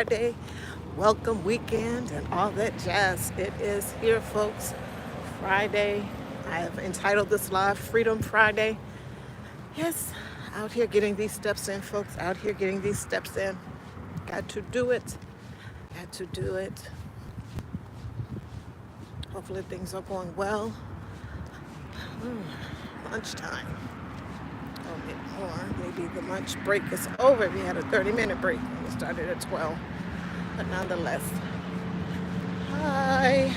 Friday, welcome weekend, and all that jazz. It is here, folks. Friday. I have entitled this live Freedom Friday. Yes, out here getting these steps in, folks. Out here getting these steps in. Got to do it. Got to do it. Hopefully, things are going well. Lunchtime. A bit more. Maybe the lunch break is over. We had a 30-minute break. We started at 12. But nonetheless, hi.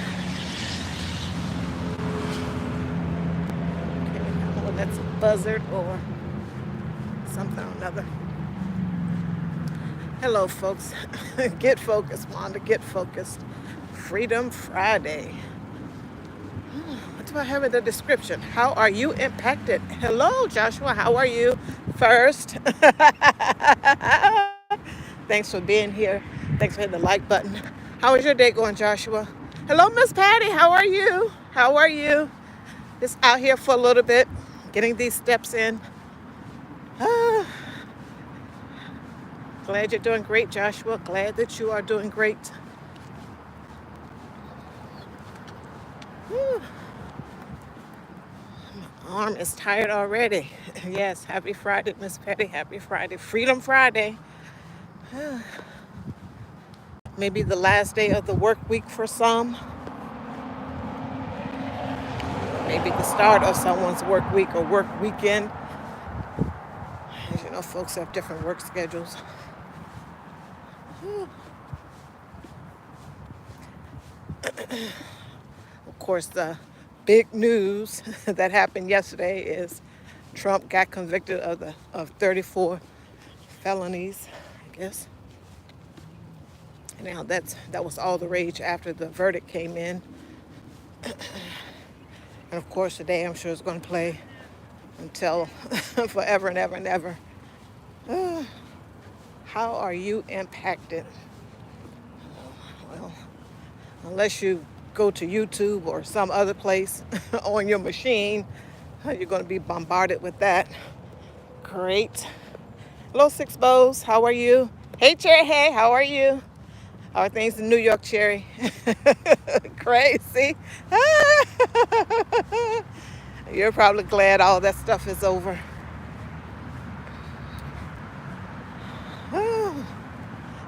Okay, I don't know if that's a buzzard or something or another. Hello, folks. Get focused, Wanda. Get focused. Freedom Friday. What do I have in the description? How are you impacted? Hello, Joshua. How are you? First, thanks for being here. Thanks for hitting the like button. How is your day going, Joshua? Hello, Miss Patty. How are you? How are you? Just out here for a little bit, getting these steps in. Ah, glad you're doing great, Joshua. Glad that you are doing great. Whew. My arm is tired already. Yes, happy Friday, Miss Patty. Happy Friday. Freedom Friday. Maybe the last day of the work week for some. Maybe the start of someone's work week or work weekend. As you know, folks have different work schedules. Of course, the big news that happened yesterday is Trump got convicted of 34 felonies, I guess. Now that was all the rage after the verdict came in. And of course today I'm sure it's going to play until forever and ever and ever. How are you impacted? Well, unless you go to YouTube or some other place on your machine, you're going to be bombarded with that. Great. Hello, Six Bows. How are you? Hey, Cherry. Hey, how are you? How are things in New York, Cherry? Crazy. You're probably glad all that stuff is over.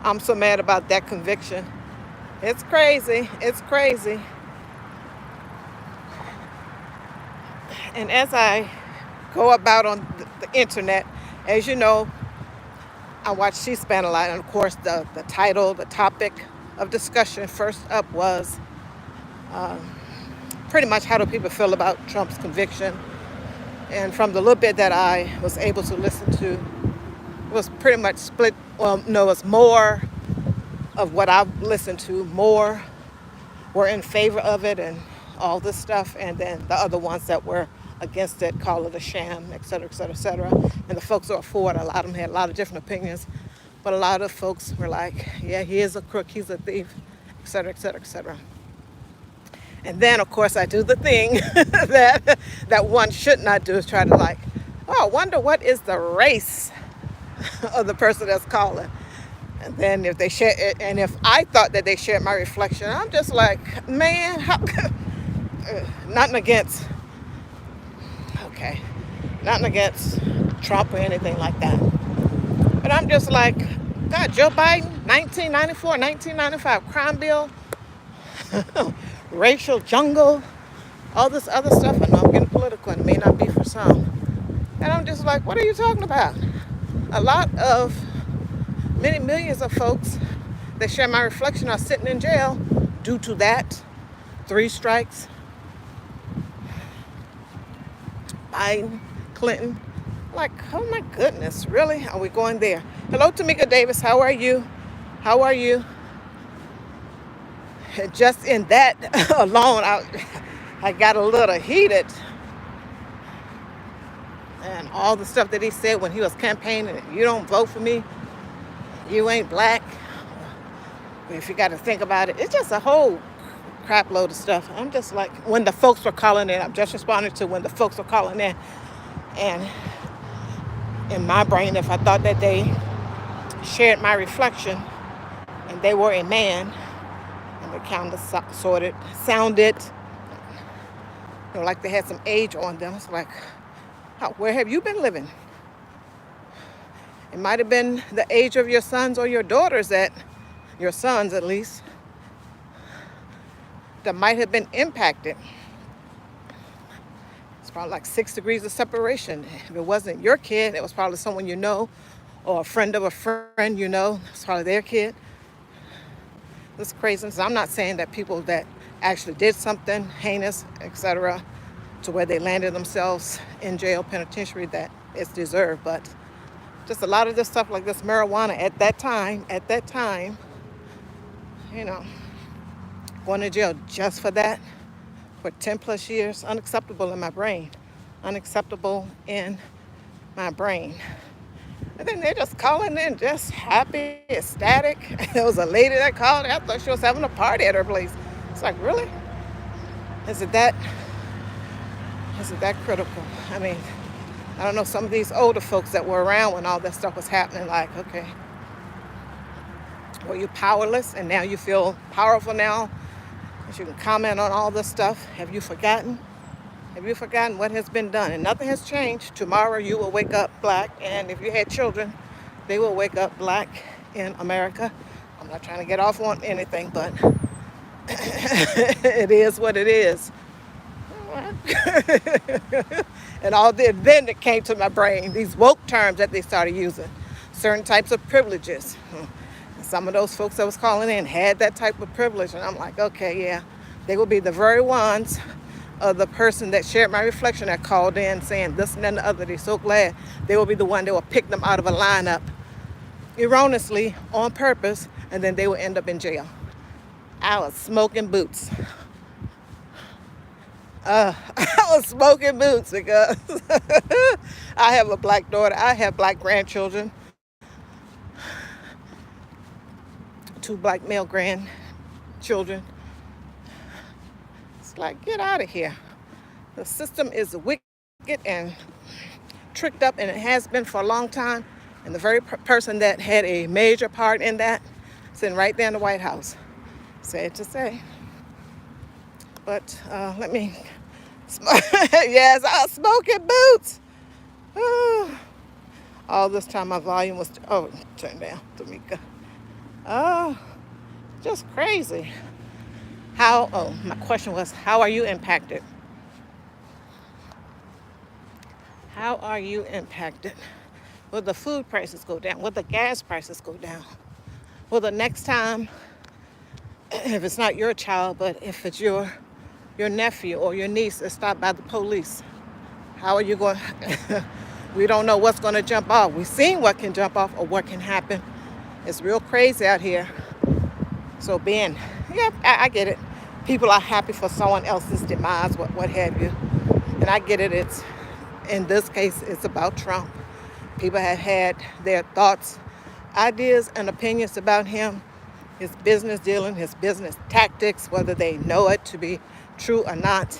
I'm so mad about that conviction. It's crazy. It's crazy. And as I go about on the internet, as you know, I watch C-SPAN a lot. And of course, the title, the topic of discussion first up was pretty much how do people feel about Trump's conviction. And from the little bit that I was able to listen to, it was pretty much split. Well, no, it's more of what I've listened to. More were in favor of it and all this stuff. And then the other ones that were against it, call it a sham, et cetera, et cetera, et cetera. And the folks who are for it, a lot of them had a lot of different opinions. But a lot of folks were like, yeah, he is a crook, he's a thief, et cetera, et cetera, et cetera. And then, of course, I do the thing that one should not do is try to like, oh, I wonder what is the race of the person that's calling. And then if they share it, and if I thought that they shared my reflection, I'm just like, man, how, nothing against, okay, nothing against Trump or anything like that. But I'm just like, God, Joe Biden, 1994, 1995 crime bill, racial jungle, all this other stuff. I know I'm getting political and it may not be for some. And I'm just like, what are you talking about? A lot of, many millions of folks that share my reflection are sitting in jail due to that. 3 strikes. Biden, Clinton. Like, oh my goodness, really? Are we going there? Hello, Tamika Davis. How are you? How are you? And just in that alone, I got a little heated. And all the stuff that he said when he was campaigning, you don't vote for me, you ain't black. If you got to think about it, it's just a whole crap load of stuff. I'm just like, when the folks were calling in, I'm just responding to when the folks were calling in. And in my brain, if I thought that they shared my reflection they were a man, and they kind of sounded, like they had some age on them. It's like, where have you been living? It might have been the age of your sons or your daughters, your sons at least, that might have been impacted. It's probably like 6 degrees of separation. If it wasn't your kid, it was probably someone you know, or a friend of a friend you know. It's probably their kid. This craziness. I'm not saying that people that actually did something heinous, etc., to where they landed themselves in jail, penitentiary, that it's deserved, but just a lot of this stuff like this marijuana at that time, going to jail just for that for 10 plus years, unacceptable in my brain. Unacceptable in my brain. And then they're just calling in just happy, ecstatic. There was a lady that called. I thought she was having a party at her place. It's like, really? Is it that critical? I mean, I don't know, some of these older folks that were around when all that stuff was happening, like, okay, were you powerless and now you feel powerful now? That you can comment on all this stuff. Have you forgotten? Have you forgotten what has been done? And nothing has changed. Tomorrow you will wake up black, and if you had children, they will wake up black in America. I'm not trying to get off on anything, but it is what it is. And then it came to my brain, these woke terms that they started using, certain types of privileges. Some of those folks that was calling in had that type of privilege, and I'm like, okay, yeah, they will be the very ones of the person that shared my reflection that called in saying this and then the other. They're so glad they will be the one that will pick them out of a lineup erroneously on purpose, and then they will end up in jail. I was smoking boots. I was smoking boots because I have a black daughter. I have black grandchildren. 2 black male grandchildren. It's like, get out of here. The system is wicked and tricked up, and it has been for a long time. And the very person that had a major part in that sitting right there in the White House. Sad to say. But let me yes, I was smoking boots. All this time my volume was turn down, Tamika. Just crazy. My question was, how are you impacted? How are you impacted? Will the food prices go down? Will the gas prices go down? Will the next time, if it's not your child, but if it's your nephew or your niece is stopped by the police, how are you going? We don't know what's going to jump off. We've seen what can jump off or what can happen. It's real crazy out here. So I get it. People are happy for someone else's demise, what have you. And I get it. In this case, it's about Trump. People have had their thoughts, ideas, and opinions about him, his business dealing, his business tactics, whether they know it to be true or not.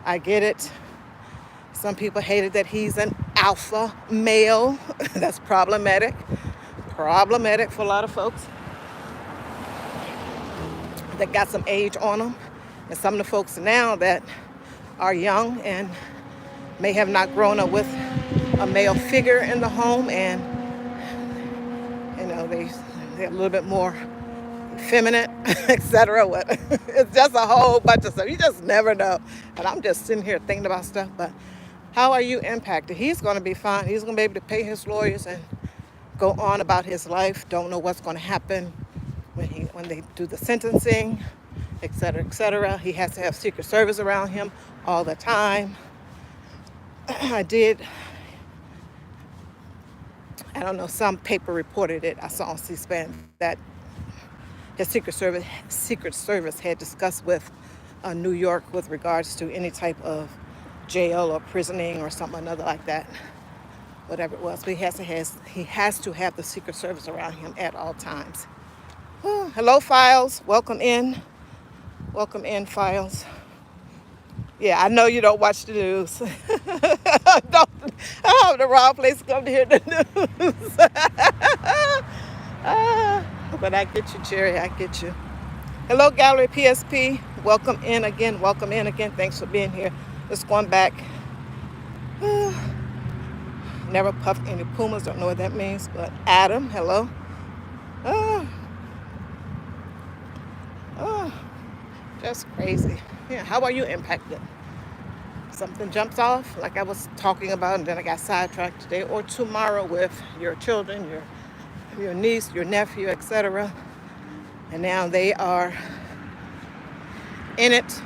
I get it. Some people hated that he's an alpha male. That's problematic for a lot of folks that got some age on them. And some of the folks now that are young and may have not grown up with a male figure in the home, and they're a little bit more feminine, etc. It's just a whole bunch of stuff. You just never know. And I'm just sitting here thinking about stuff. But how are you impacted? He's going to be fine. He's going to be able to pay his lawyers and go on about his life. Don't know what's going to happen when they do the sentencing, etc., etc. He has to have Secret Service around him all the time. I don't know, some paper reported it. I saw on C-SPAN that his Secret Service had discussed with New York with regards to any type of jail or prisoning or something another like that, whatever it was. But he has to have the Secret Service around him at all times. Hello, Files. Welcome in, Files. Yeah, I know you don't watch the news. I'm the wrong place to come to hear the news. But I get you, Jerry. I get you. Hello, Gallery PSP. Welcome in again. Welcome in again. Thanks for being here. Just going back. Never puffed any pumas. Don't know what that means. But Adam, hello. Oh, oh, just crazy. Yeah. How are you impacted? Something jumps off, like I was talking about, and then I got sidetracked today or tomorrow with your children, your niece, your nephew, etc. And now they are in it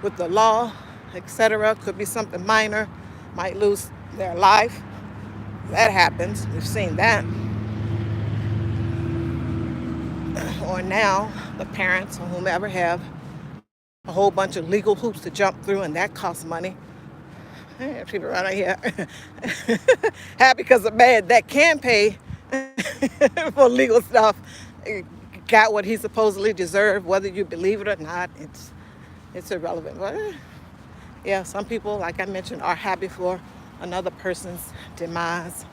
with the law, etc. Could be something minor, might lose their life. That happens. We've seen that. Or now the parents or whomever have a whole bunch of legal hoops to jump through, and that costs money. Hey, people around here happy because a man that can pay for legal stuff got what he supposedly deserved, whether you believe it or not. It's irrelevant. But yeah, some people, like I mentioned, are happy for another person's demise.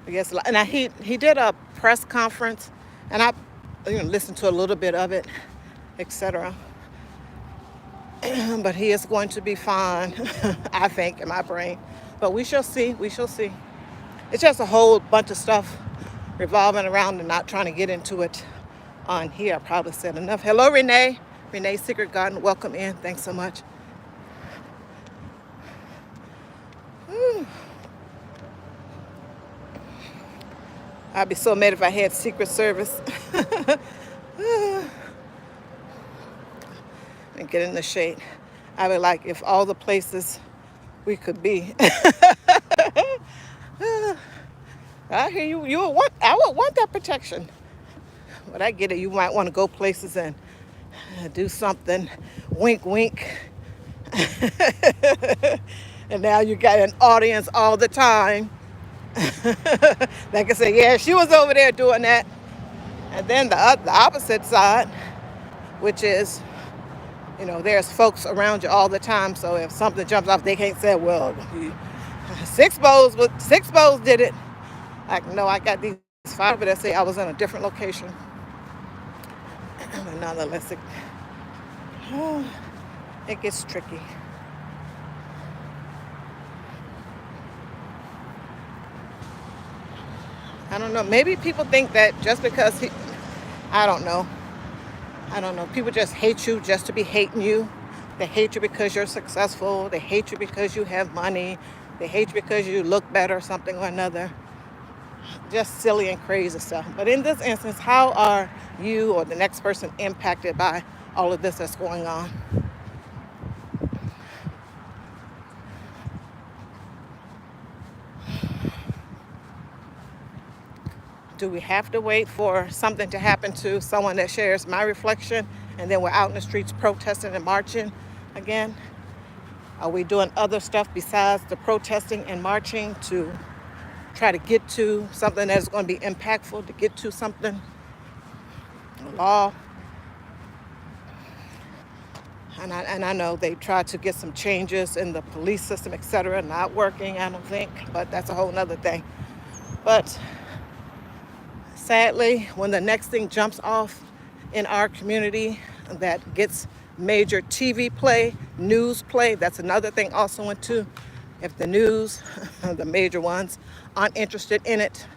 I guess. Now he did a press conference, and I listened to a little bit of it, etc. But he is going to be fine, I think, in my brain. But we shall see. We shall see. It's just a whole bunch of stuff revolving around and not trying to get into it on here. I probably said enough. Hello, Renee. Renee Secret Garden. Welcome in. Thanks so much. I'd be so mad if I had Secret Service. And get in the shade. I would like if all the places we could be. I hear you. I would want that protection. But I get it. You might want to go places and do something. Wink, wink. And now you got an audience all the time. They can say, yeah, she was over there doing that. And then the opposite side, which is, there's folks around you all the time. So if something jumps off, they can't say, well, Six Bows did it. Like, no, I got these five that say I was in a different location. But nonetheless, it gets tricky. I don't know. Maybe people think that just because I don't know. People just hate you just to be hating you. They hate you because you're successful. They hate you because you have money. They hate you because you look better or something or another. Just silly and crazy stuff. But in this instance, how are you or the next person impacted by all of this that's going on? Do we have to wait for something to happen to someone that shares my reflection and then we're out in the streets protesting and marching again? Are we doing other stuff besides the protesting and marching to try to get to something that is going to be impactful, to get to something, law? And I know they tried to get some changes in the police system, etc. Not working, I don't think, but that's a whole nother thing. But sadly, when the next thing jumps off in our community that gets major TV play, news play, that's another thing also went to. If the news, the major ones, aren't interested in it,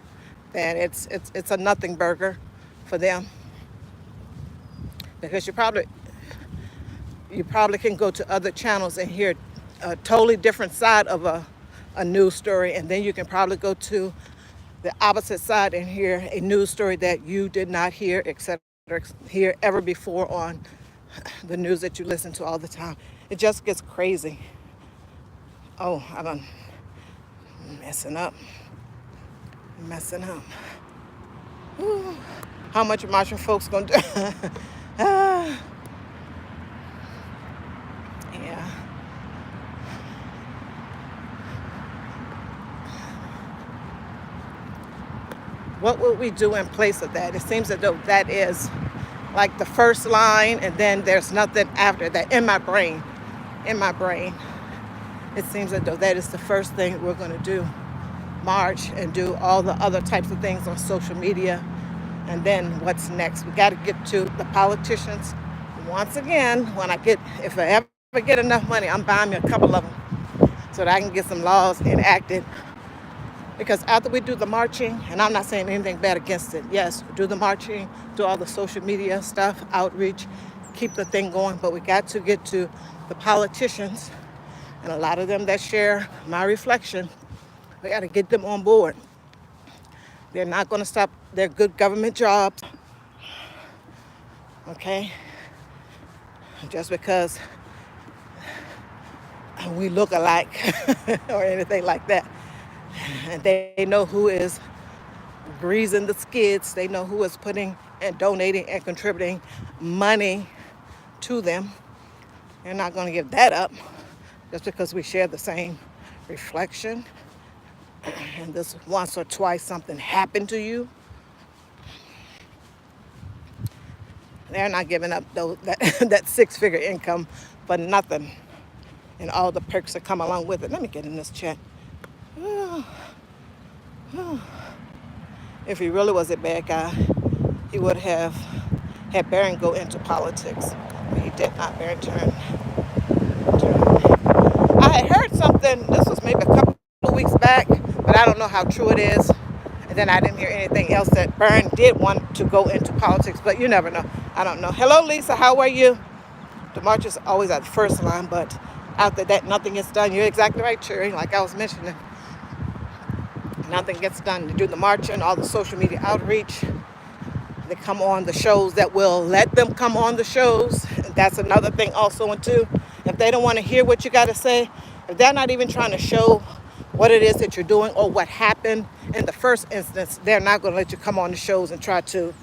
then it's a nothing burger for them. Because you probably can go to other channels and hear a totally different side of a news story, and then you can probably go to the opposite side and hear a news story that you did not hear, etc., hear ever before on the news that you listen to all the time. It just gets crazy. Oh, I'm messing up. Ooh. How much are marching folks gonna do? Yeah. What would we do in place of that? It seems as though that is like the first line, and then there's nothing after that in my brain. It seems as though that is the first thing we're going to do. march and do all the other types of things on social media. And then what's next? We got to get to the politicians. Once again, if I ever get enough money, I'm buying me a couple of them so that I can get some laws enacted. Because after we do the marching, and I'm not saying anything bad against it, yes, do the marching, do all the social media stuff, outreach, keep the thing going, but we got to get to the politicians, and a lot of them that share my reflection. We got to get them on board. They're not going to stop their good government jobs, okay? Just because we look alike or anything like that. And they know who is greasing the skids. They know who is putting and donating and contributing money to them. They're not going to give that up just because we share the same reflection. And this once or twice something happened to you. They're not giving up that six-figure income for nothing. And all the perks that come along with it. Let me get in this chat. If he really was a bad guy, he would have had Barron go into politics. But he did not. Barron turned. I had heard something, this was maybe a couple of weeks back, but I don't know how true it is. And then I didn't hear anything else that Barron did want to go into politics, but you never know. I don't know. Hello, Lisa. How are you? The march is always at the first line, but after that, nothing gets done. You're exactly right, Cherry. Like I was mentioning, nothing gets done. They do the marching, all the social media outreach. They come on the shows that will let them come on the shows. And that's another thing also, and too. If they don't want to hear what you got to say, if they're not even trying to show what it is that you're doing or what happened in the first instance, they're not going to let you come on the shows and try to,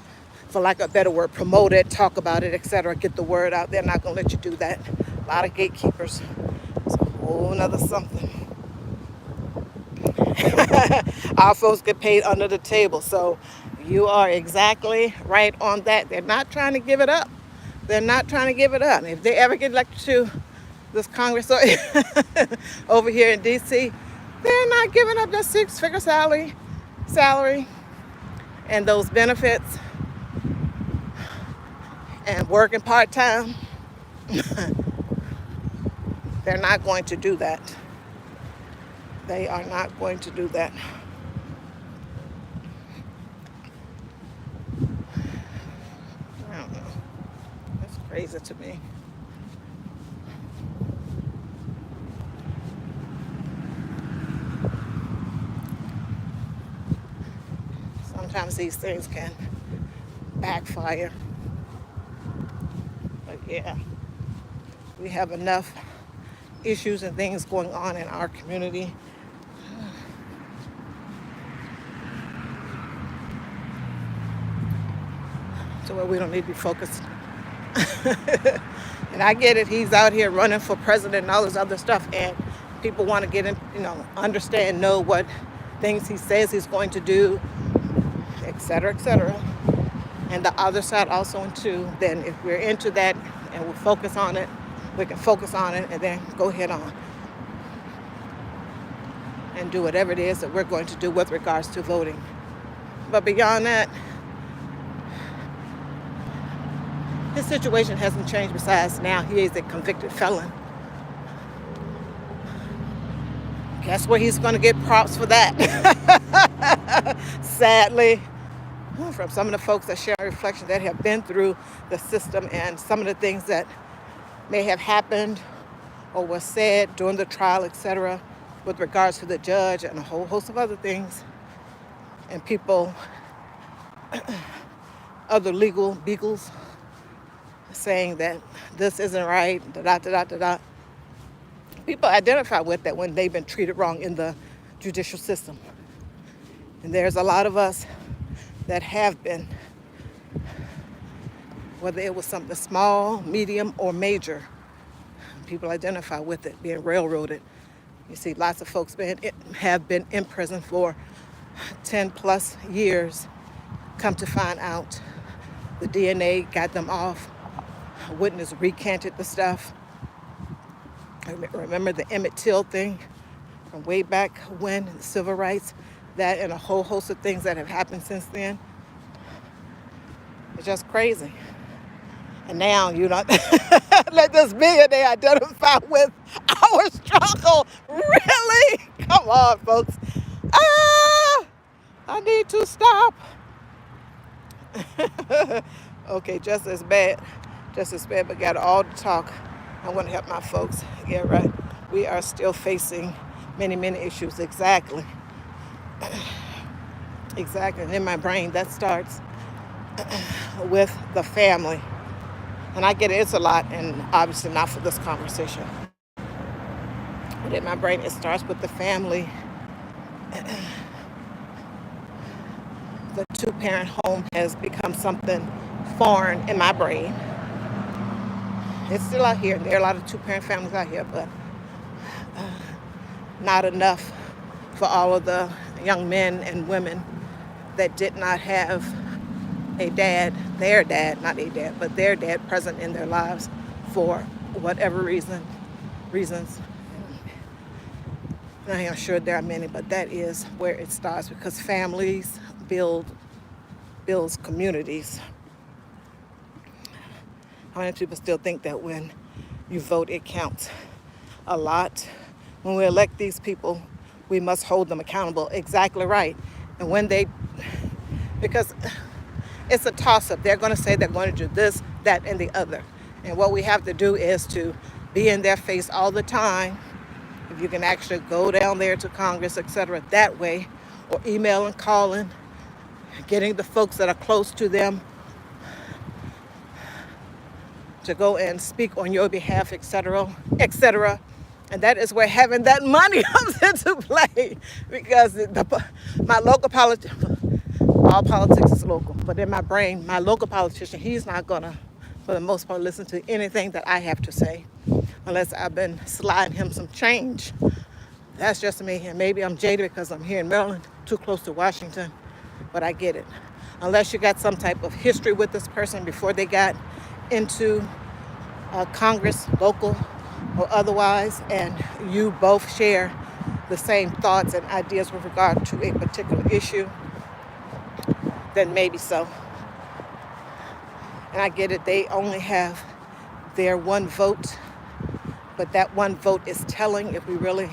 for lack of a better word, promote it, talk about it, etc., get the word out. They're not going to let you do that. A lot of gatekeepers. It's a whole nother something. Our folks get paid under the table. So you are exactly right on that. They're not trying to give it up. They're not trying to give it up. If they ever get elected to this Congress over here in D.C., they're not giving up their six-figure salary and those benefits and working part-time. They're not going to do that. They are not going to do that. I don't know. That's crazy to me. Sometimes these things can backfire. But yeah, we have enough issues and things going on in our community. To where we don't need to be focused. And I get it, he's out here running for president and all this other stuff, and people want to get in, understand, know what things he says he's going to do, etc., etc. And the other side also too, then if we're into that and we focus on it, we can focus on it and then go head on and do whatever it is that we're going to do with regards to voting. But beyond that, his situation hasn't changed, besides now he is a convicted felon. Guess where he's going to get props for that? Sadly, from some of the folks that share reflection that have been through the system and some of the things that may have happened or was said during the trial, etc., with regards to the judge and a whole host of other things, and people, other legal beagles, saying that this isn't right, da-da-da-da-da-da. People identify with that when they've been treated wrong in the judicial system. And there's a lot of us that have been, whether it was something small, medium, or major. People identify with it, being railroaded. You see lots of folks have been in prison for 10 plus years, come to find out the DNA got them off. A witness recanted the stuff. I remember the Emmett Till thing from way back when, the civil rights. that and a whole host of things that have happened since then. It's just crazy. And now, let this billionaire identify with our struggle. Really? Come on, folks. Ah, I need to stop. Okay, just as bad, but got all the talk. I want to help my folks. Yeah, right. We are still facing many, many issues. Exactly. Exactly. And in my brain, that starts with the family. And I get it, it's a lot, and obviously not for this conversation. But in my brain, it starts with the family. The two-parent home has become something foreign in my brain. It's still out here. There are a lot of two-parent families out here, but not enough for all of the young men and women that did not have a dad, their dad, not a dad, but their dad present in their lives for whatever reasons. And I am sure there are many, but that is where it starts, because families builds communities. How many people still think that when you vote, it counts? A lot. When we elect these people, we must hold them accountable. Exactly right. And because it's a toss-up. They're going to say they're going to do this, that, and the other. And what we have to do is to be in their face all the time. If you can actually go down there to Congress, etc., that way, or emailing, calling, getting the folks that are close to them to go and speak on your behalf, etc., etc. And that is where having that money comes into play, because my local all politics is local, but in my brain, my local politician, he's not gonna, for the most part, listen to anything that I have to say, unless I've been sliding him some change. That's just me, and maybe I'm jaded because I'm here in Maryland, too close to Washington, but I get it. Unless you got some type of history with this person before they got into Congress, local or otherwise, and you both share the same thoughts and ideas with regard to a particular issue, then maybe so. And I get it, they only have their one vote, but that one vote is telling if we really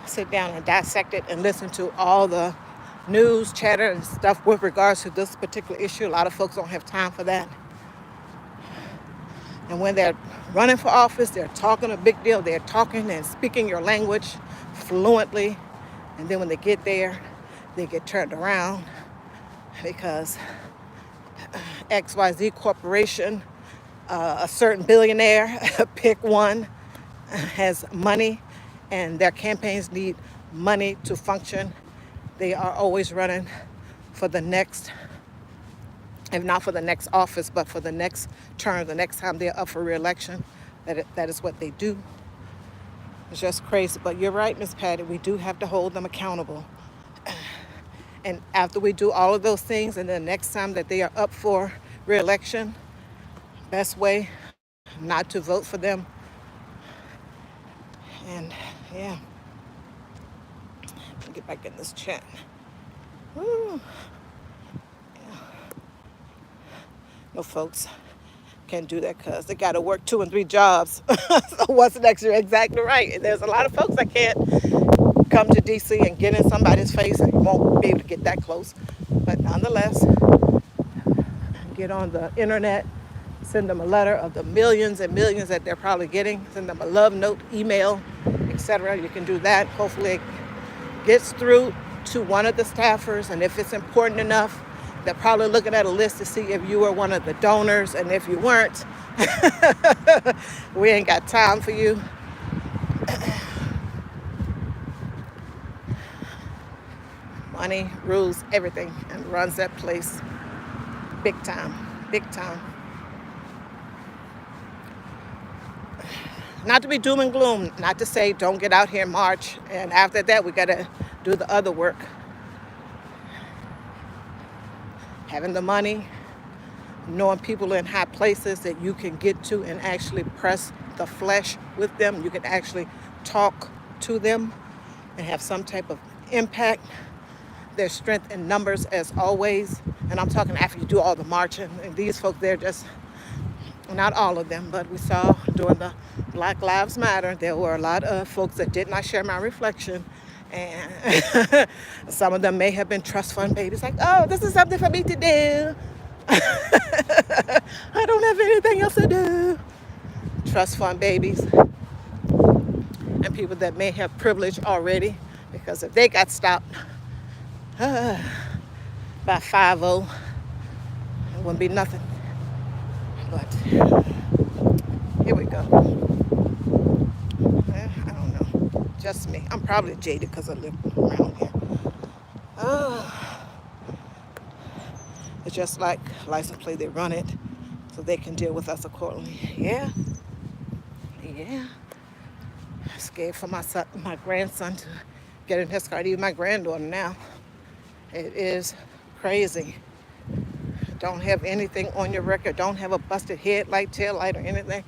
sit down and dissect it and listen to all the news, chatter, and stuff with regards to this particular issue. A lot of folks don't have time for that. And when they're running for office, they're talking a big deal. They're talking and speaking your language fluently. And then when they get there, they get turned around because XYZ Corporation, a certain billionaire, pick one, has money, and their campaigns need money to function. They are always running for the next, if not for the next office, but for the next term, the next time they're up for re-election. That is what they do. It's just crazy. But you're right, Miss Patty, we do have to hold them accountable. And after we do all of those things, and the next time that they are up for re-election, best way not to vote for them. And yeah, let me get back in this chat. Woo. Yeah. No, folks can't do that because they got to work 2 and 3 jobs. So what's next? You're exactly right. And there's a lot of folks that can't come to DC and get in somebody's face, and you won't be able to get that close. But nonetheless, get on the internet, send them a letter of the millions and millions that they're probably getting, send them a love note, email, etc. You can do that. Hopefully it gets through to one of the staffers, and if it's important enough, they're probably looking at a list to see if you were one of the donors, and if you weren't, we ain't got time for you. Money rules everything and runs that place big time, big time. Not to be doom and gloom, not to say don't get out here and march, and after that we got to do the other work. Having the money, knowing people in high places that you can get to and actually press the flesh with them. You can actually talk to them and have some type of impact. There's strength in numbers as always. And I'm talking after you do all the marching. And these folks, they're just, not all of them, but we saw during the Black Lives Matter, there were a lot of folks that did not share my reflection. And some of them may have been trust fund babies, like, oh, this is something for me to do. I don't have anything else to do. Trust fund babies and people that may have privilege already, because if they got stopped by 5-0, it wouldn't be nothing. But here we go. I don't know. Just me. I'm probably jaded because I live around here. It's just like license plate, they run it so they can deal with us accordingly. Yeah. I'm scared for my grandson to get in his car. Even my granddaughter now. It is crazy. Don't have anything on your record. Don't have a busted headlight, tail light, or anything.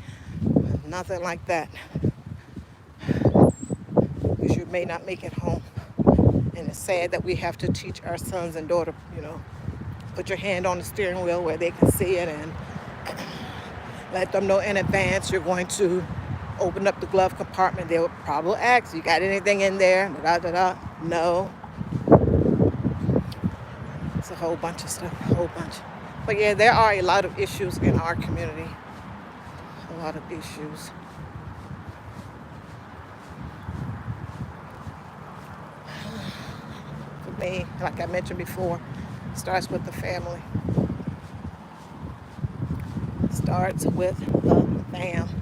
Nothing like that. Because you may not make it home. And it's sad that we have to teach our sons and daughters, put your hand on the steering wheel where they can see it, and let them know in advance you're going to open up the glove compartment. They will probably ask, you got anything in there? No. It's a whole bunch of stuff, But yeah, there are a lot of issues in our community. A lot of issues. For me, like I mentioned before, starts with the family. Starts with the family.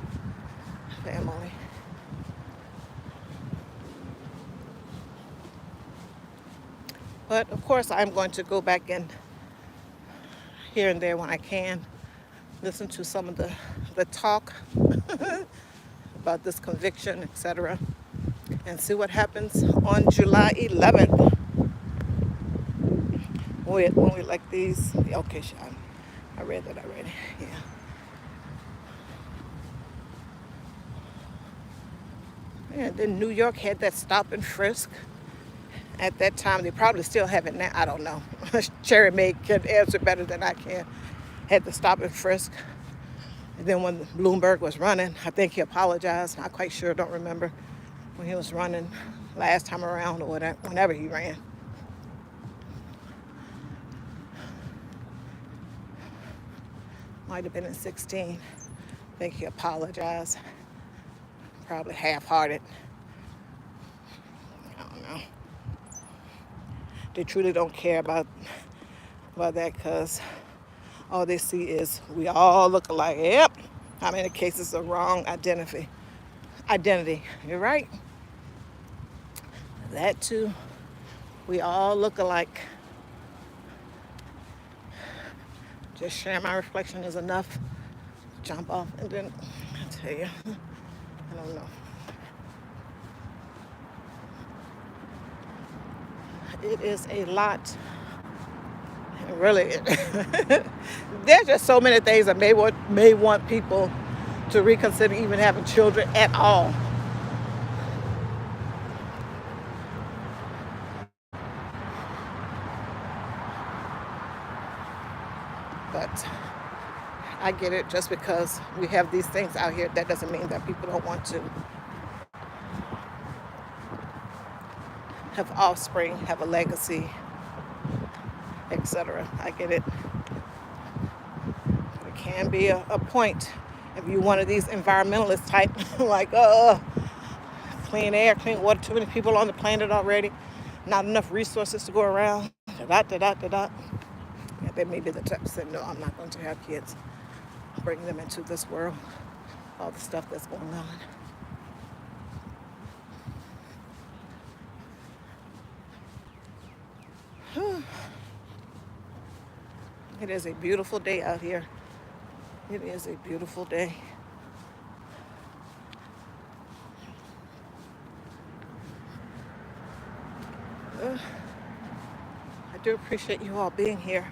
But of course, I'm going to go back in here and there when I can, listen to some of the talk about this conviction, etc., and see what happens on July 11th. When we elect these. Okay, Sean, I read that already. Yeah. And then New York had that stop and frisk. At that time, they probably still have it now. I don't know. Cherry May can answer better than I can. Had the stop and frisk. And then when Bloomberg was running, I think he apologized. Not quite sure, don't remember when he was running last time around or whatever, whenever he ran. Might have been in 16. I think he apologized. Probably half-hearted. I don't know. They truly don't care about that, because all they see is we all look alike. Yep. How many cases of wrong identity? You're right. That too. We all look alike. Just share my reflection is enough. Jump off, and then I tell you, I don't know. It is a lot. Really, there's just so many things that may want people to reconsider even having children at all. But I get it. Just because we have these things out here, that doesn't mean that people don't want to have offspring, have a legacy, etc. I get it. There can be a point if you're one of these environmentalist type, like, clean air, clean water, too many people on the planet already, not enough resources to go around, Yeah, they may be the type that said, no, I'm not going to have kids, bring them into this world, all the stuff that's going on. It is a beautiful day out here. It is a beautiful day. I do appreciate you all being here.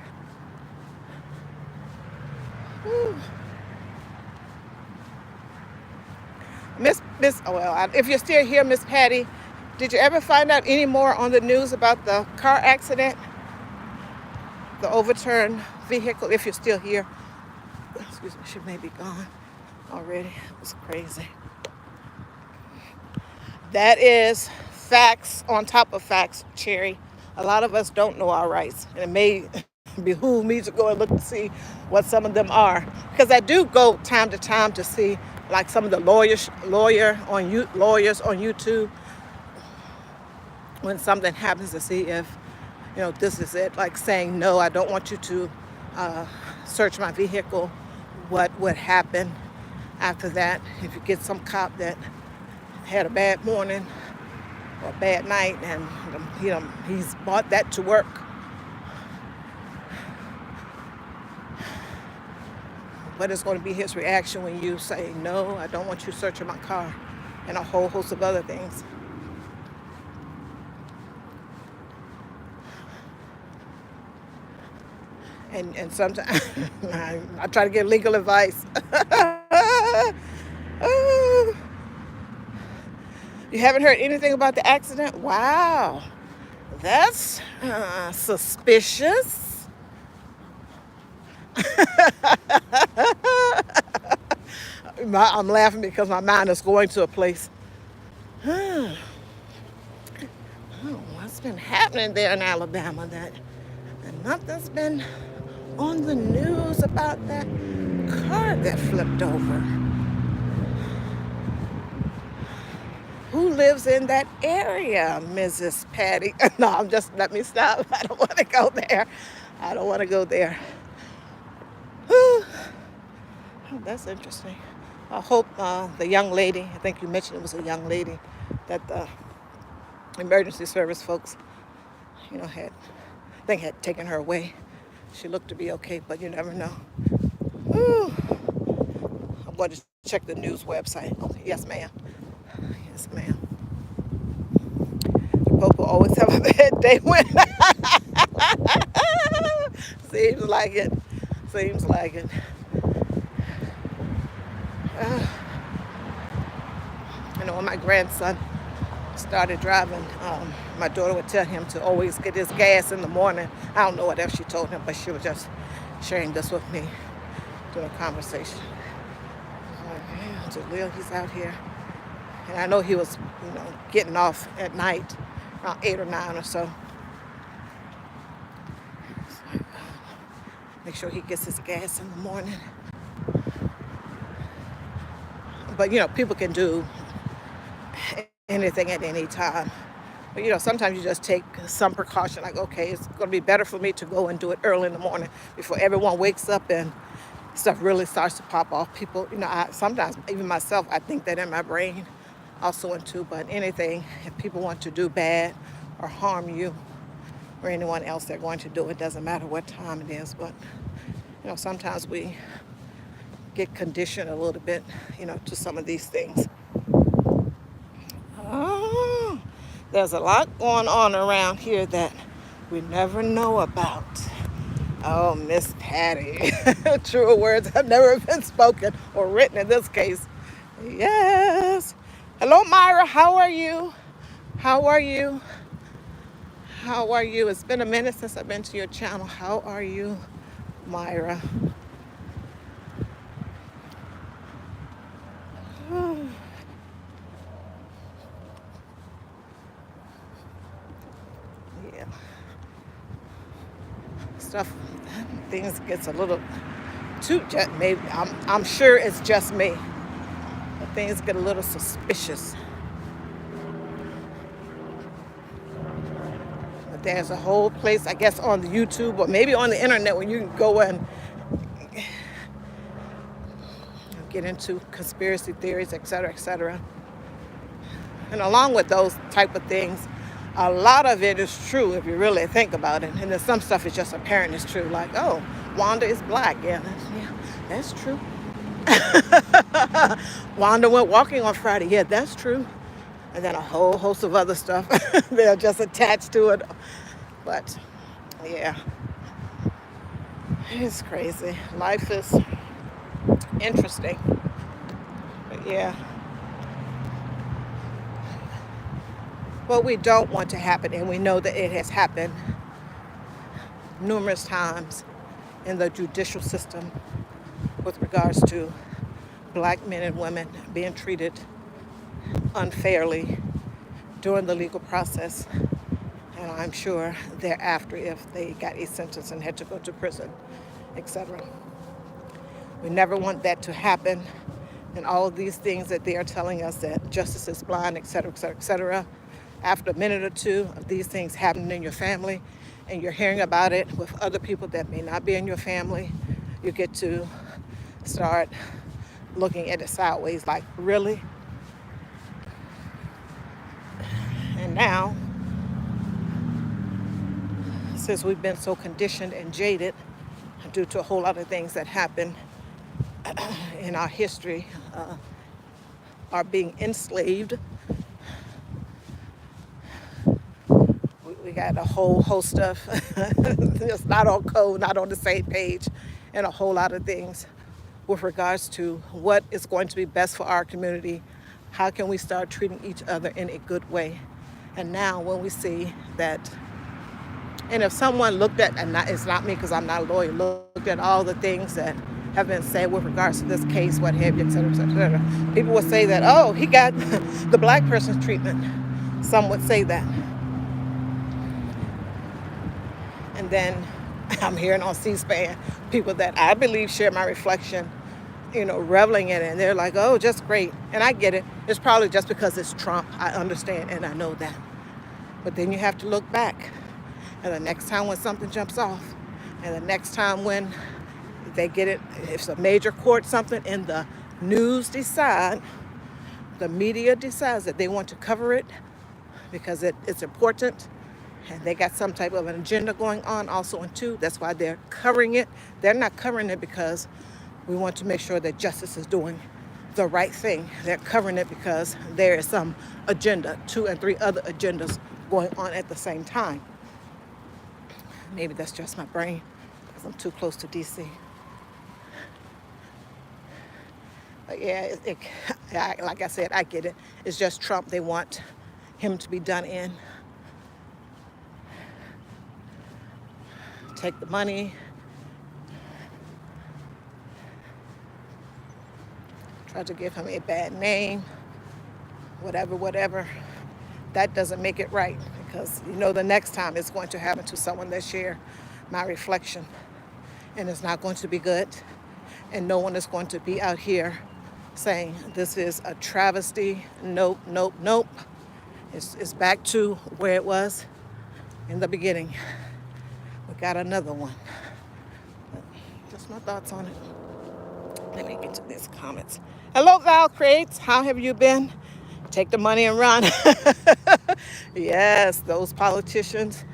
If you're still here, Miss Patty, Did you ever find out any more on the news about the car accident, the overturned vehicle? If you're still here, excuse me, she may be gone already. It was crazy. That is facts on top of facts, Cherry. A lot of us don't know our rights, and it may behoove me to go and look to see what some of them are, because I do go time to time to see like some of the lawyers on YouTube when something happens, to see if this is it, like saying, no, I don't want you to search my vehicle. What would happen after that if you get some cop that had a bad morning or a bad night, and he's brought that to work? What is going to be his reaction when you say, no, I don't want you searching my car, and a whole host of other things? And sometimes I try to give legal advice. You haven't heard anything about the accident? Wow, that's suspicious. I'm laughing because my mind is going to a place. Oh, what's been happening there in Alabama and nothing's been on the news about that car that flipped over? Who lives in that area, Mrs. Patty? No, let me stop. I don't want to go there. I don't want to go there. Oh, that's interesting. I hope the young lady, I think you mentioned it was a young lady, that the emergency service folks, had taken her away. She looked to be okay, but you never know. Ooh. I'm going to check the news website. Oh, yes, ma'am. Yes, ma'am. Popo always have a bad day when seems like it. Seems like it. When my grandson started driving, my daughter would tell him to always get his gas in the morning. I don't know what else she told him, but she was just sharing this with me during a conversation. I was like, yeah, Jaleel, he's out here. And I know he was, getting off at night around 8 or 9 or so. So, make sure he gets his gas in the morning. But, people can do anything at any time. But, sometimes you just take some precaution, like, okay, it's going to be better for me to go and do it early in the morning before everyone wakes up and stuff really starts to pop off. People, sometimes, even myself, I think that in my brain also into, but anything, if people want to do bad or harm you or anyone else, they're going to do it. Doesn't matter what time it is. But, sometimes we get conditioned a little bit, to some of these things. Oh, there's a lot going on around here that we never know about. Oh, Miss Patty. Truer words have never been spoken or written in this case. Yes. Hello, Myra. How are you? How are you? How are you? It's been a minute since I've been to your channel. How are you, Myra? Yeah. Things gets a little too, maybe, I'm sure it's just me, but things get a little suspicious. But there's a whole place, I guess, on the YouTube or maybe on the internet where you can go and get into conspiracy theories, et cetera, et cetera. And along with those type of things, a lot of it is true if you really think about it. And then some stuff is just apparent it's true. Like, oh, Wanda is black. Yeah, that's true. Wanda went walking on Friday. Yeah, that's true. And then a whole host of other stuff they're just attached to it. But, yeah, it's crazy. Life is interesting. But, yeah. what we don't want to happen, and we know that it has happened numerous times in the judicial system with regards to black men and women being treated unfairly during the legal process, and I'm sure thereafter if they got a sentence and had to go to prison, etc. We never want that to happen, and all of these things that they are telling us that justice is blind, etc., etc., etc. After a minute or two of these things happening in your family, and you're hearing about it with other people that may not be in your family, you get to start looking at it sideways, like, really? And now, since we've been so conditioned and jaded due to a whole lot of things that happen in our history, are being enslaved, we got a whole host of just not on code, not on the same page, and a whole lot of things with regards to what is going to be best for our community. How can we start treating each other in a good way? And now when we see that, and if someone looked at, and it's not me because I'm not a lawyer, looked at all the things that have been said with regards to this case, what have you, et cetera, et cetera, et cetera, people would say that, oh, he got the black person's treatment. Some would say that. And then I'm hearing on C-SPAN people that I believe share my reflection, reveling in it. And they're like, oh, just great. And I get it. It's probably just because it's Trump. I understand and I know that. But then you have to look back. And the next time when something jumps off, and the next time when they get it, if it's a major court, something, and the news decide, the media decides that they want to cover it because it's important, and they got some type of an agenda going on also in two. That's why they're covering it. They're not covering it because we want to make sure that justice is doing the right thing. They're covering it because there is some agenda, 2 and 3 other agendas going on at the same time. Maybe that's just my brain because I'm too close to DC. But yeah, like I said, I get it. It's just Trump. They want him to be done in. Take the money. Try to give him a bad name. Whatever. That doesn't make it right because the next time it's going to happen to someone that share my reflection, and it's not going to be good, and no one is going to be out here saying this is a travesty. Nope. It's back to where it was in the beginning. We got another one. Just my thoughts on it. Let me get to these comments. Hello, Val Creates. How have you been? Take the money and run. Yes, those politicians.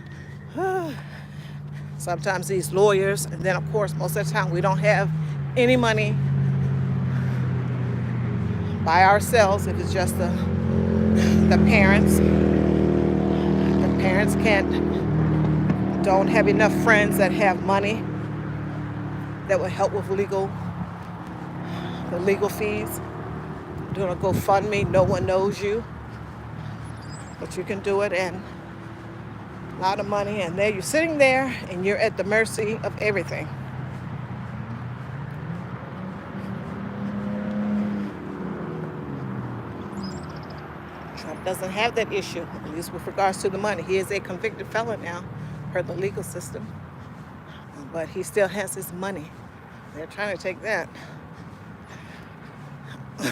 Sometimes these lawyers, and then of course most of the time we don't have any money by ourselves. If it's just the parents. The parents don't have enough friends that have money that will help with the legal fees. Doing a GoFundMe, no one knows you, but you can do it, and a lot of money, and there you're sitting there and you're at the mercy of everything. Trump doesn't have that issue, at least with regards to the money. He is a convicted felon now per the legal system, but he still has his money. They're trying to take that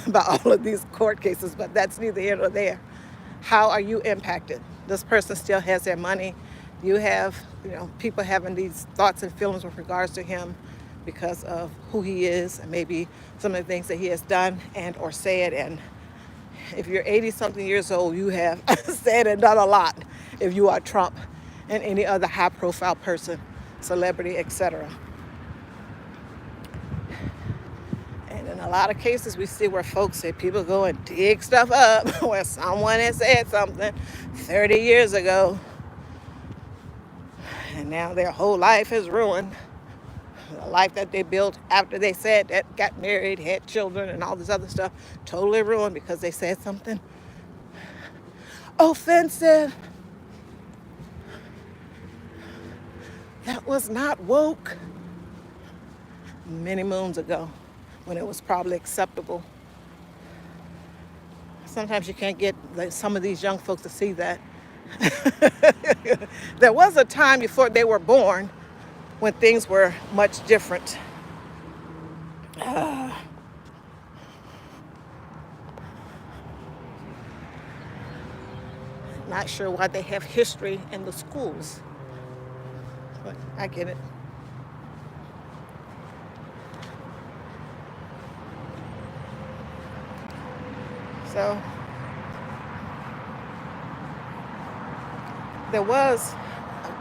about all of these court cases, but that's neither here nor there. How are you impacted? This person still has their money. You have, people having these thoughts and feelings with regards to him because of who he is and maybe some of the things that he has done and or said. And if you're 80-something years old, you have said and done a lot if you are Trump and any other high-profile person, celebrity, etc. And in a lot of cases, we see where folks say people go and dig stuff up where someone has said something 30 years ago, and now their whole life is ruined. The life that they built after they said that, got married, had children, and all this other stuff, totally ruined because they said something. offensive. That was not woke many moons ago when it was probably acceptable. Sometimes you can't get some of these young folks to see that. There was a time before they were born when things were much different. Not sure why they have history in the schools, but I get it. So there was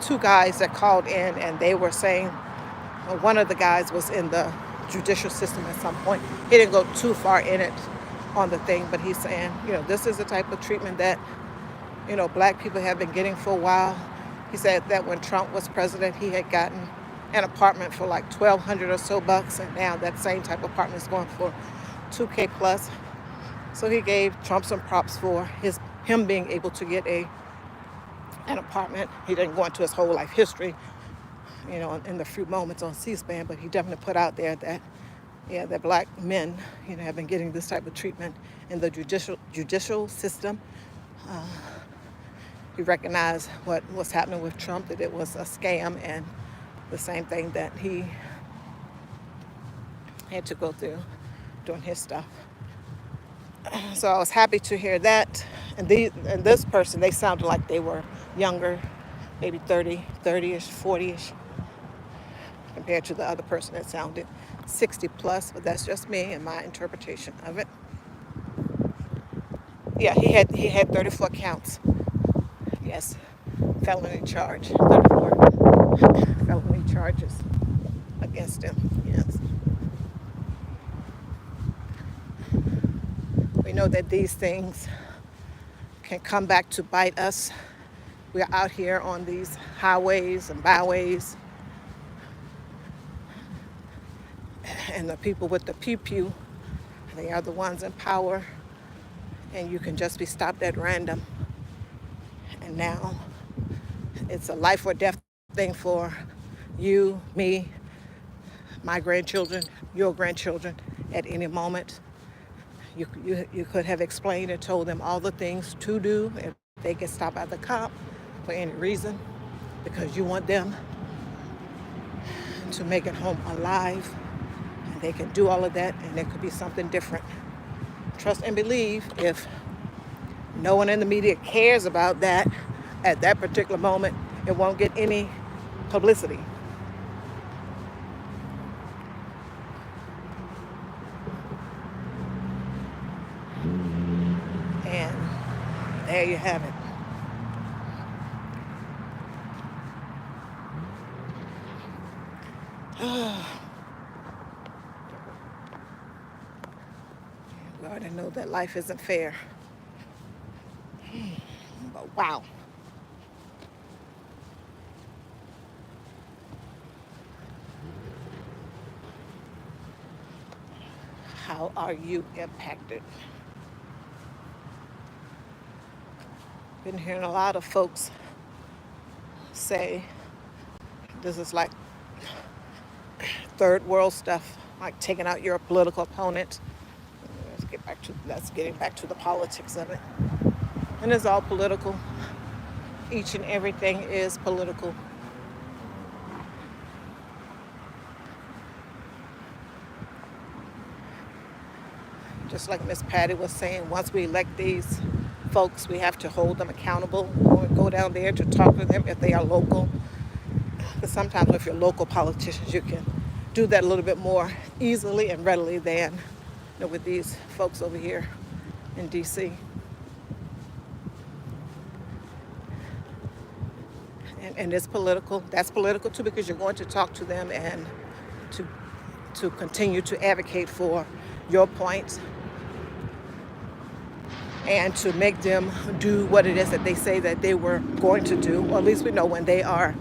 two guys that called in, and they were saying, well, one of the guys was in the judicial system at some point. He didn't go too far in it on the thing, but he's saying, this is the type of treatment that, black people have been getting for a while. He said that when Trump was president, he had gotten an apartment for like $1,200 or so bucks, and now that same type of apartment is going for $2K plus. So he gave Trump some props for him being able to get an apartment. He didn't go into his whole life history, in the few moments on C-SPAN, but he definitely put out there that, that black men, have been getting this type of treatment in the judicial system. He recognized what was happening with Trump, that it was a scam, and the same thing that he had to go through doing his stuff. So I was happy to hear that. And this person, they sounded like they were younger, maybe 30-ish, 40-ish, compared to the other person that sounded 60 plus, but that's just me and my interpretation of it. Yeah, he had 34 counts. Yes, felony charge, 34 felony charges against him, yes. We know that these things can come back to bite us. We're out here on these highways and byways, and the people with the pew, they are the ones in power, and you can just be stopped at random. And now it's a life or death thing for you, me, my grandchildren, your grandchildren at any moment. You could have explained and told them all the things to do if they get stopped by the cop for any reason, because you want them to make it home alive. And they can do all of that, and there could be something different. Trust and believe, if no one in the media cares about that at that particular moment, it won't get any publicity. And there you have it. Lord, I know that life isn't fair. But wow. How are you impacted? Been hearing a lot of folks say this is like third world stuff, like taking out your political opponent. That's getting back to the politics of it. And it's all political. Each and everything is political. Just like Miss Patty was saying, once we elect these folks, we have to hold them accountable. When we go down there to talk to them if they are local. Because sometimes with your local politicians, you can do that a little bit more easily and readily than with these folks over here in D.C. And it's political. That's political too, because you're going to talk to them and to continue to advocate for your points and to make them do what it is that they say that they were going to do. Or at least we know when they are,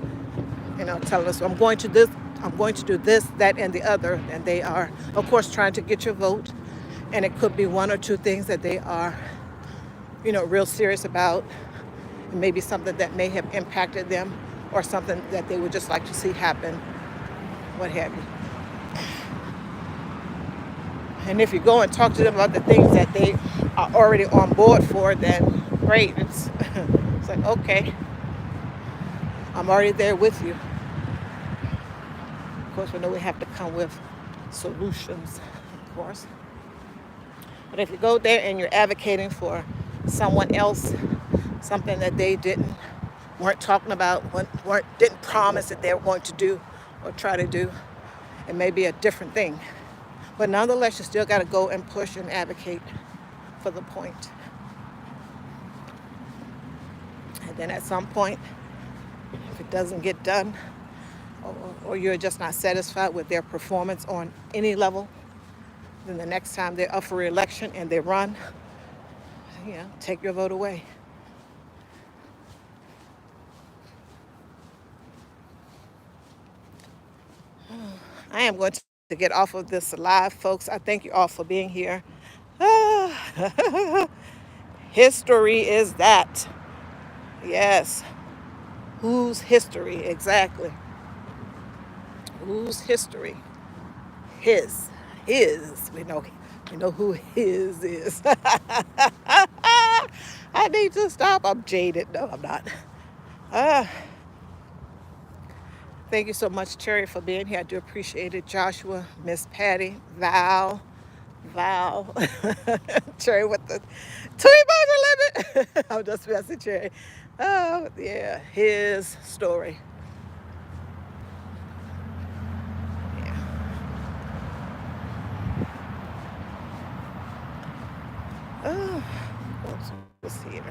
telling us, I'm going to do this, that, and the other. And they are, of course, trying to get your vote. And it could be one or two things that they are, real serious about. It may be something that may have impacted them or something that they would just like to see happen, what have you. And if you go and talk to them about the things that they are already on board for, then great. It's like, okay, I'm already there with you. Of course, we know we have to come with solutions, of course. But if you go there and you're advocating for someone else, something that they weren't talking about, didn't promise that they were going to do or try to do, it may be a different thing. But nonetheless, you still got to go and push and advocate for the point. And then at some point, if it doesn't get done, or you're just not satisfied with their performance on any level, then the next time they're up for re-election and they run, take your vote away. I am going to get off of this live, folks. I thank you all for being here. History is that. Yes. Whose history? Exactly. Whose history? His. We know who his is. I need to stop. I'm jaded. No, I'm not. Thank you so much, Cherry, for being here. I do appreciate it. Joshua, Miss Patty, Val, Cherry with the 2 emoji limit. I'm just messing, Cherry. Oh, yeah, his story. Yeah. Oh, what's here?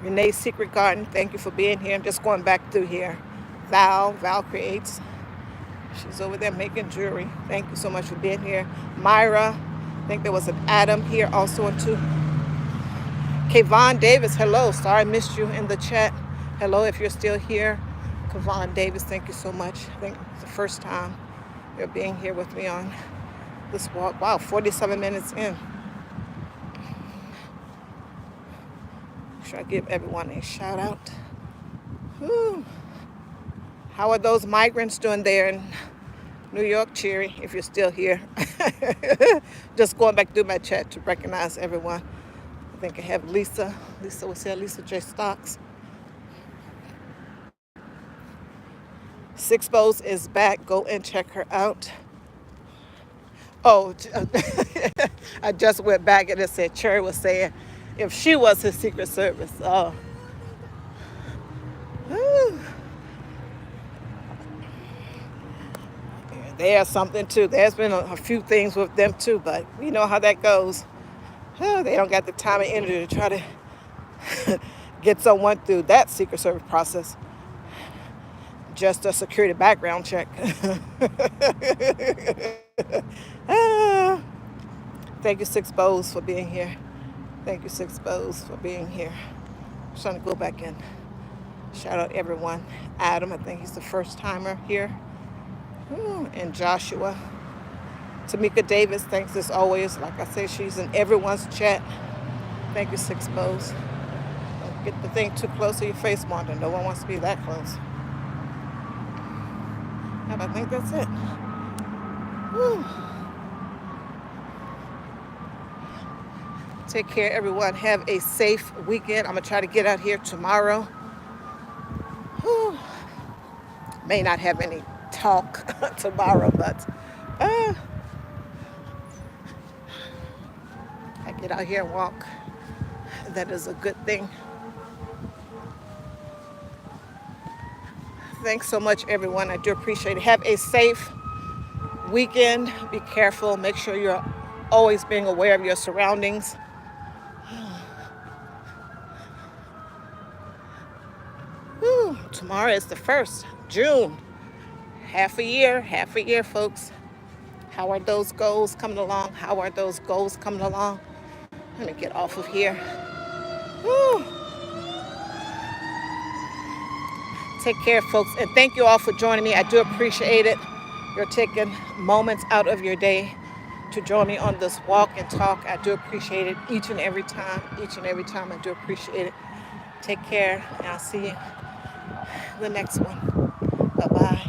Renee's Secret Garden, thank you for being here. I'm just going back through here. Val Creates. She's over there making jewelry. Thank you so much for being here. Myra, I think there was an Adam here also too. Kayvon Davis, hello. Sorry I missed you in the chat. Hello if you're still here. Kayvon Davis, thank you so much. I think it's the first time you're being here with me on this walk. Wow, 47 minutes in. Should I give everyone a shout out? Whew. How are those migrants doing there in New York, Cherry, if you're still here? Just going back through my chat to recognize everyone. I think I have Lisa. Lisa was here, Lisa J. Stocks. Six Bows is back. Go and check her out. Oh, I just went back and it said Cherry was saying if she was his Secret Service. Oh. Whew. There's something too. There's been a few things with them too, but you know how that goes. They don't got the time and energy to try to get someone through that Secret Service process. Just a security background check. Thank you, Six Bows, for being here. Thank you, Six Bows, for being here. I'm trying to go back and shout out everyone. Adam, I think he's the first timer here. And Joshua. Tamika Davis, thanks as always. Like I say, she's in everyone's chat. Thank you, Six Bows. Don't get the thing too close to your face, Wanda. No one wants to be that close. And I think that's it. Whew. Take care, everyone. Have a safe weekend. I'm going to try to get out here tomorrow. Whew. May not have any talk tomorrow, but I get out here and walk. That is a good thing. Thanks so much, everyone. I do appreciate it. Have a safe weekend. Be careful. Make sure you're always being aware of your surroundings. Tomorrow is the 1st, June. Half a year, folks. How are those goals coming along? Let me get off of here. Woo. Take care, folks. And thank you all for joining me. I do appreciate it. You're taking moments out of your day to join me on this walk and talk. I do appreciate it each and every time. I do appreciate it. Take care, and I'll see you in the next one. Bye bye.